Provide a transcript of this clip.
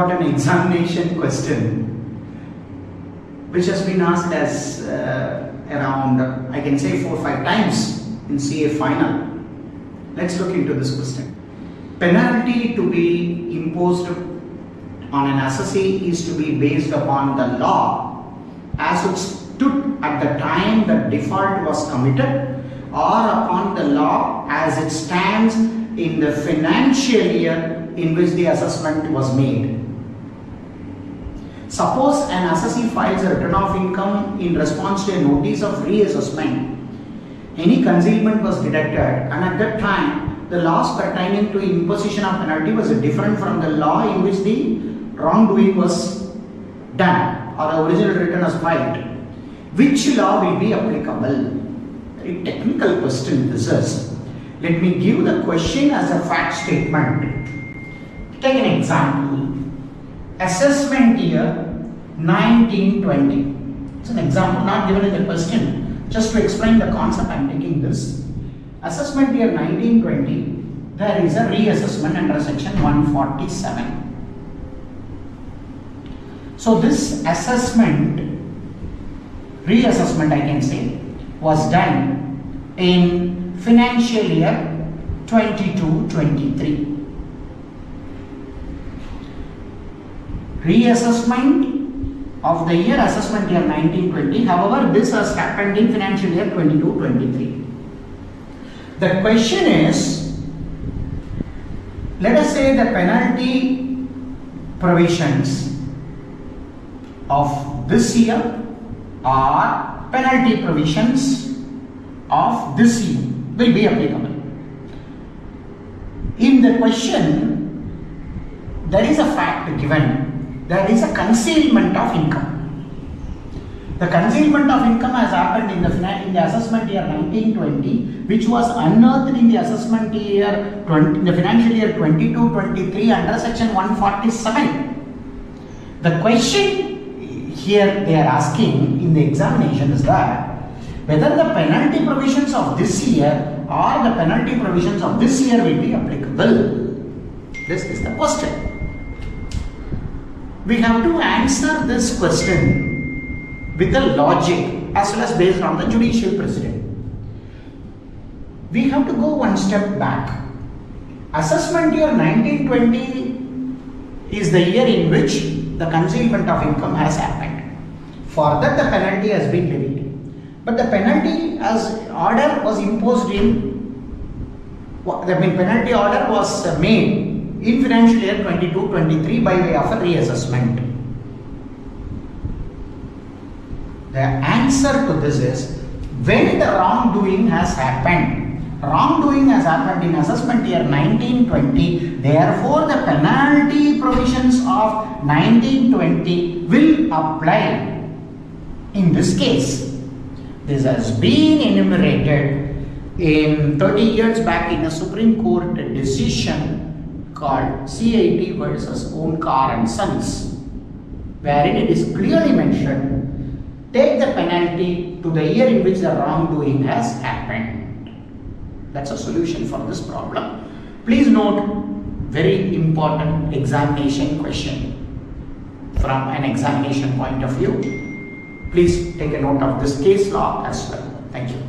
important examination question which has been asked as around, I can say 4 or 5 times in CA final. Let's look into this question. Penalty to be imposed on an assessee is to be based upon the law as it stood at the time the default was committed, or upon the law as it stands in the financial year in which the assessment was made. Suppose an assessee files a return of income in response to a notice of reassessment. Any concealment was detected, and at that time the laws pertaining to imposition of penalty was different from the law in which the wrongdoing was done or the original return was filed. Which law will be applicable? Very technical question this is. Let me give the question as a fact statement. Take an example. Assessment year 1920. It's an example not given in the question. Just to explain the concept I am taking this. Assessment year 1920, there is a reassessment under section 147. So this reassessment I can say, was done in financial year 22-23. Reassessment of the year assessment year 1920, however this has happened in financial year 22-23. The question is, let us say the penalty provisions of this year or penalty provisions of this year will be applicable. In the question, there is a fact given. There is a concealment of income. The concealment of income has happened in the assessment year 1920, which was unearthed in the assessment year in the financial year 22-23 under section 147. The question here they are asking in the examination is that whether the penalty provisions of this year or the penalty provisions of this year will be applicable. This is the question. We have to answer this question with the logic as well as based on the judicial precedent. We have to go one step back. Assessment year 1920 is the year in which the concealment of income has happened. For that the penalty has been levied. But the penalty as order was imposed penalty order was made in financial year 22-23 by way of a reassessment. The answer to this is when the wrongdoing has happened. Wrongdoing has happened in assessment year 1920, therefore the penalty provisions of 1920 will apply. In this case, this has been enumerated in 30 years back in a Supreme Court decision called CAT versus Own Car and Sons, wherein it is clearly mentioned, take the penalty to the year in which the wrongdoing has happened. That's a solution for this problem. Please note, very important examination question from an examination point of view. Please take a note of this case law as well. Thank you.